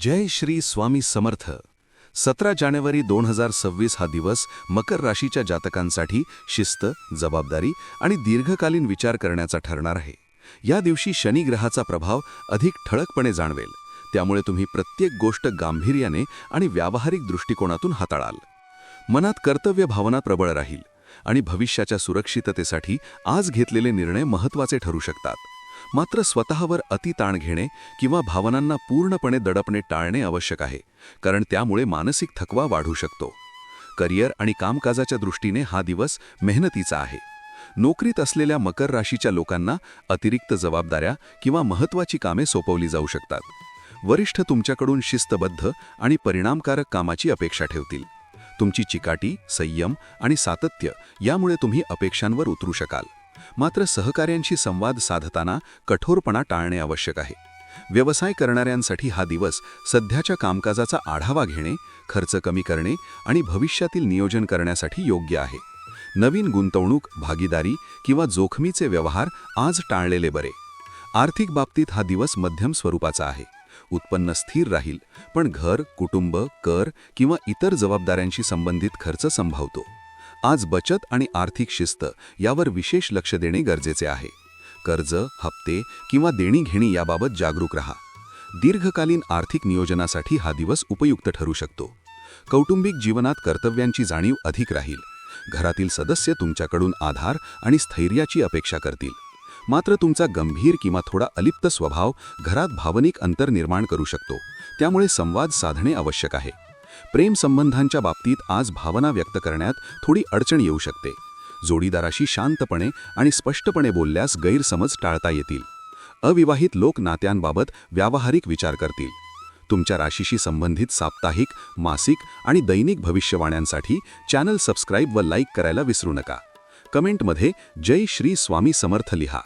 जय श्री स्वामी समर्थ. 17 जानेवारी 2026 हा दिवस मकर राशीच्या जातकांसाठी शिस्त, जबाबदारी आणि दीर्घकालीन विचार करण्याचा ठरणार आहे. या दिवशी शनी ग्रहाचा प्रभाव अधिक ठळकपणे जाणवेल, त्यामुळे तुम्ही प्रत्येक गोष्ट गांभीर्याने आणि व्यावहारिक दृष्टिकोनातून हाताळाल. मनात कर्तव्य भावना प्रबळ राहील आणि भविष्याच्या सुरक्षिततेसाठी आज घेतलेले निर्णय महत्त्वाचे ठरू शकतात. मात्र स्वतःवर अतिताण घेणे किंवा भावनांना पूर्णपणे दडपणे टाळणे आवश्यक आहे, कारण त्यामुळे मानसिक थकवा वाढू शकतो. करिअर आणि कामकाजाच्या दृष्टीने हा दिवस मेहनतीचा आहे. नोकरीत असलेल्या मकर राशीच्या लोकांना अतिरिक्त जबाबदाऱ्या किंवा महत्त्वाची कामे सोपवली जाऊ शकतात. वरिष्ठ तुमच्याकडून शिस्तबद्ध आणि परिणामकारक कामाची अपेक्षा ठेवतील. तुमची चिकाटी, संयम आणि सातत्य यामुळे तुम्ही अपेक्षांवर उतरू शकाल. मात्र सहकाऱ्यांशी संवाद साधताना कठोरपणा टाळणे आवश्यक आहे. व्यवसाय करणाऱ्यांसाठी हा दिवस सध्याच्या कामकाजाचा आढावा घेणे, खर्च कमी करणे आणि भविष्यातील नियोजन करण्यासाठी योग्य आहे. नवीन गुंतवणूक, भागीदारी किंवा जोखमीचे व्यवहार आज टाळलेले बरे. आर्थिक बाबतीत हा दिवस मध्यम स्वरूपाचा आहे. उत्पन्न स्थिर राहील, पण घर, कुटुंब, कर किंवा इतर जबाबदाऱ्यांशी संबंधित खर्च संभावतो. आज बचत आणि आर्थिक शिस्त यावर विशेष लक्ष देणे गरजेचे आहे. कर्ज, हप्ते किंवा देणी-घेणी याबाबत जागरूक रहा. दीर्घकालीन आर्थिक नियोजनासाठी हा दिवस उपयुक्त ठरू शकतो. कौटुंबिक जीवनात कर्तव्यांची जाणीव अधिक राहील. घरातील सदस्य तुमच्याकडून आधार आणि स्थैर्याची अपेक्षा करतील. मात्र तुमचा गंभीर किंवा थोडा अलिप्त स्वभाव घरात भावनिक अंतर निर्माण करू शकतो, त्यामुळे संवाद साधणे आवश्यक आहे. प्रेम संबंधांच्या बाबतीत आज भावना व्यक्त करण्यात थोडी अडचण येऊ शकते. जोडीदाराशी शांतपणे आणि स्पष्टपणे बोलल्यास गैरसमज टाळता येतील. अविवाहित लोक नात्यांबाबत व्यावहारिक विचार करतील. तुमच्या राशीशी संबंधित साप्ताहिक, मासिक आणि दैनिक भविष्यवाण्यांसाठी चॅनल सबस्क्राईब व लाईक करायला विसरू नका. कमेंटमध्ये जय श्री स्वामी समर्थ लिहा.